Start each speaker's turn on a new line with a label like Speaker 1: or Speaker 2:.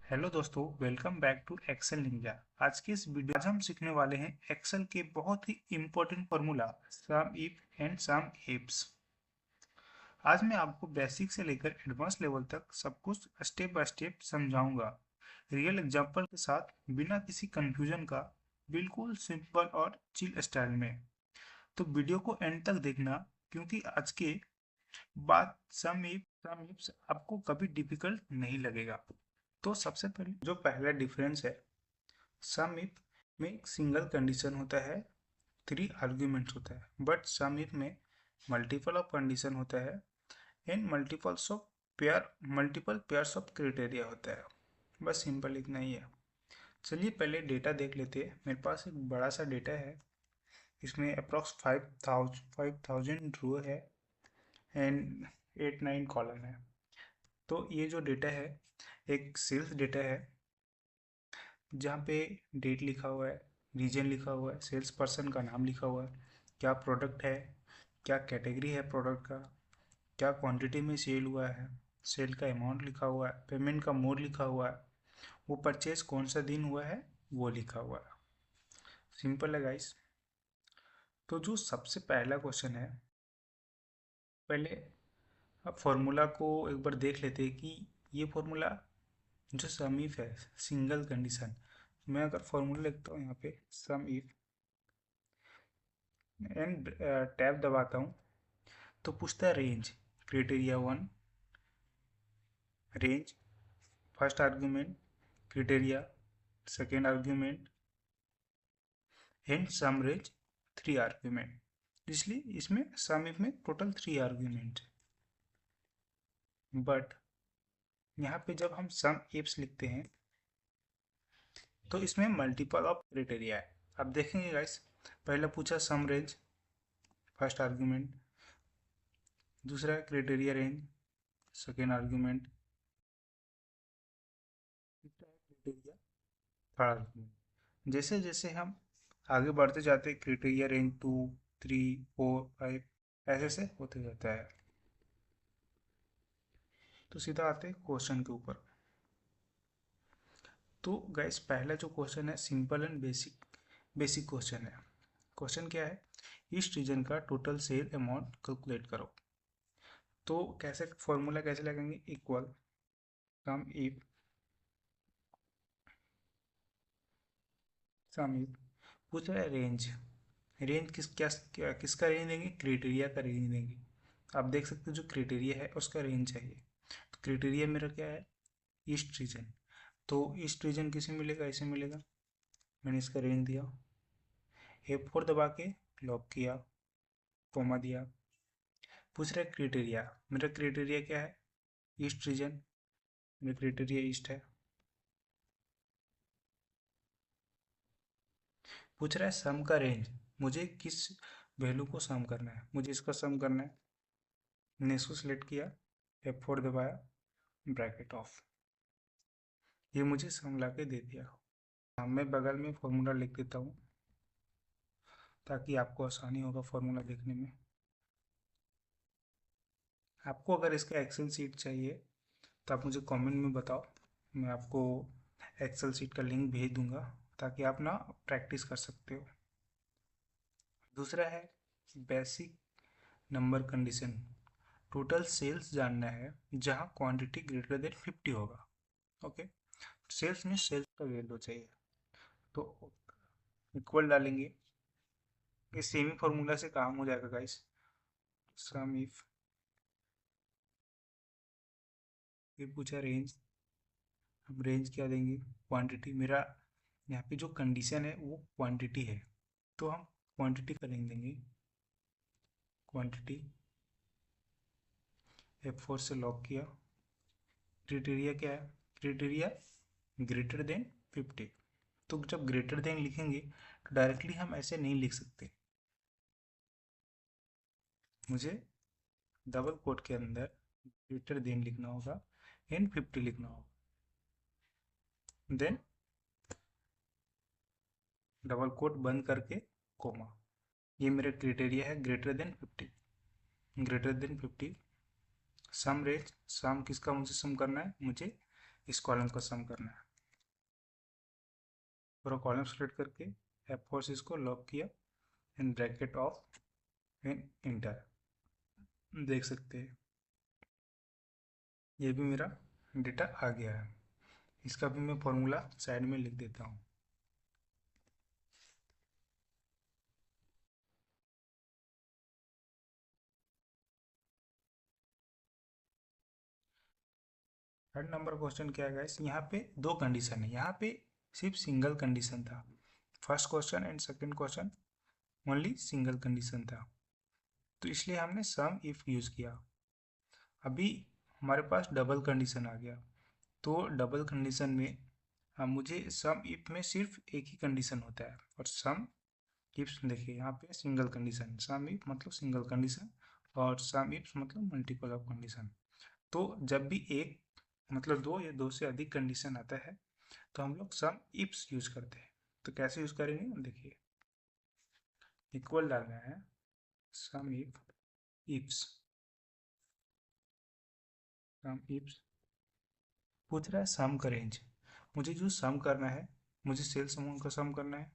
Speaker 1: Hello दोस्तों, welcome back to Excel Ninja. आज हम सीखने वाले हैं एक्सेल के बहुत ही important formula sum if and sum ifs. आज मैं आपको बेसिक से लेकर एडवांस लेवल तक सब कुछ स्टेप बाय स्टेप समझाऊंगा, रियल एग्जांपल के साथ, बिना किसी कंफ्यूजन का, बिल्कुल सिंपल और चिल स्टाइल में। तो वीडियो को एंड तक देखना, क्योंकि आज के बाद सम इफ्स आपको कभी डिफिकल्ट नहीं लगेगा। तो सबसे पहले जो पहला डिफरेंस है, सम इफ में एक सिंगल कंडीशन होता है, थ्री आर्ग्यूमेंट्स होता है, बट सम इफ में मल्टीपल ऑफ कंडीशन होता है and multiple pairs of criteria होता है। बस सिंपल इतना ही है। चलिए पहले डेटा देख लेते हैं। मेरे पास एक बड़ा सा डेटा है, इसमें अप्रॉक्स 5000 रो है एंड 8-9 कॉलम है। तो ये जो डेटा है एक सेल्स डेटा है, जहाँ पे डेट लिखा हुआ है, रीजन लिखा हुआ है, सेल्स पर्सन का नाम लिखा हुआ है, क्या प्रोडक्ट है, क्या कैटेगरी है प्रोडक्ट का, क्या क्वांटिटी में सेल हुआ है, सेल का अमाउंट लिखा हुआ है, पेमेंट का मोड लिखा हुआ है, वो परचेज कौन सा दिन हुआ है वो लिखा हुआ है। सिंपल है गाइस। तो जो सबसे पहला क्वेश्चन है, पहले अब फॉर्मूला को एक बार देख लेते हैं कि ये फॉर्मूला जो सम इफ है, सिंगल कंडीशन, मैं अगर फॉर्मूला लिखता हूँ यहाँ पे सम इफ एंड टैब दबाता हूँ, तो पूछता है range, criteria one, range first argument, criteria second argument and sum range three argument. इसलिए इसमें सम इफ में टोटल थ्री आर्ग्यूमेंट। बट यहाँ पे जब हम सम इफ्स लिखते हैं तो इसमें मल्टीपल ऑफ क्राइटेरिया है। अब देखेंगे गाइस, पहले पूछा सम रेंज फर्स्ट आर्ग्यूमेंट, दूसरा क्राइटेरिया रेंज सेकेंड आर्ग्यूमेंट, तीसरा क्राइटेरिया थर्ड आर्ग्यूमेंट। जैसे जैसे हम आगे बढ़ते जाते हैं, क्राइटेरिया रेंज 2, 3, 4, 5 ऐसे से होते जाता है। तो सीधा आते हैं क्वेश्चन के ऊपर। तो गाइस पहला जो क्वेश्चन है सिंपल एंड बेसिक क्वेश्चन है। क्वेश्चन क्या है, ईस्ट रीजन का टोटल सेल अमाउंट कैलकुलेट करो। तो कैसे फॉर्मूला कैसे लगाएंगे, इक्वल सम इफ पूछ रहा है रेंज, रेंज किसका रेंज देंगे, क्राइटेरिया का रेंज देंगे। आप देख सकते हो जो क्राइटेरिया है उसका रेंज चाहिए। तो क्राइटेरिया मेरा क्या है, ईस्ट रीजन। तो ईस्ट रीजन किसे मिलेगा, ऐसे मिलेगा। मैंने इसका रेंज दिया, F4 दबा के लॉक किया, कोमा दिया। पूछ रहा है क्राइटेरिया, मेरा क्राइटेरिया क्या है, ईस्ट रीजन, मेरा क्राइटेरिया ईस्ट है। पूछ रहा है सम का रेंज, मुझे किस वैल्यू को सम करना है, मुझे इसका सम करना है। मैंने इसको सिलेक्ट किया, F4 दबाया, ब्रैकेट ऑफ, ये मुझे सम ला के दे दिया। हाँ, मैं बगल में फॉर्मूला लिख देता हूँ ताकि आपको आसानी होगा फॉर्मूला देखने में। आपको अगर इसका एक्सेल सीट चाहिए तो आप मुझे कमेंट में बताओ, मैं आपको एक्सेल सीट का लिंक भेज दूंगा ताकि आप ना प्रैक्टिस कर सकते हो। दूसरा है basic number condition, total sales जानना है जहाँ क्वांटिटी ग्रेटर देन 50 होगा। ओके, सेल्स में सेल्स का वैल्यू चाहिए, तो इक्वल डालेंगे। ये सेमी फार्मूला से काम हो जाएगा गाइस। सम इफ, फिर पूछा रेंज, हम रेंज क्या देंगे, क्वांटिटी, मेरा यहाँ पे जो कंडीशन है वो क्वांटिटी है, तो हम क्वांटिटी का रेंज देंगे, क्वांटिटी। F4 से लॉक किया। क्राइटेरिया क्या है, क्राइटेरिया ग्रेटर देन 50। तो जब ग्रेटर देन लिखेंगे तो डायरेक्टली हम ऐसे नहीं लिख सकते, मुझे डबल कोट के अंदर ग्रेटर देन लिखना होगा एंड 50 लिखना होगा, देन डबल कोट बंद करके कोमा। ये मेरा क्राइटेरिया है ग्रेटर देन 50, ग्रेटर देन 50। सम रेंज, सम किसका मुझे सम करना है, मुझे इस कॉलम का सम करना है। पूरा कॉलम सेलेक्ट करके F4 से इसको लॉक किया and bracket of and inter. देख सकते हैं ये भी मेरा डेटा आ गया है। इसका भी मैं फॉर्मूला साइड में लिख देता हूँ। थर्ड नंबर क्वेश्चन क्या है गाइस, यहाँ पे दो कंडीशन है, यहाँ पे सिर्फ सिंगल कंडीशन था। First question and second question only single condition था, तो इसलिए हमने सम इफ यूज किया। अभी हमारे पास डबल कंडीशन आ गया, तो डबल कंडीशन में मुझे सम इफ में सिर्फ एक ही कंडीशन होता है, और सम इफ देखिए यहाँ पे सिंगल कंडीशन, सम इफ मतलब सिंगल कंडीशन और सम इफ मतलब मल्टीपल ऑफ कंडीशन। तो जब भी एक मतलब दो या दो से अधिक कंडीशन आता है तो हम लोग सम इफ्स यूज करते हैं। तो कैसे यूज करेंगे देखिए, इक्वल डालना है सम इफ इफ्स, सम इफ्स पूछ रहा है सम का रेंज। मुझे जो सम करना है, मुझे सेल्स अमाउंट का सम करना है,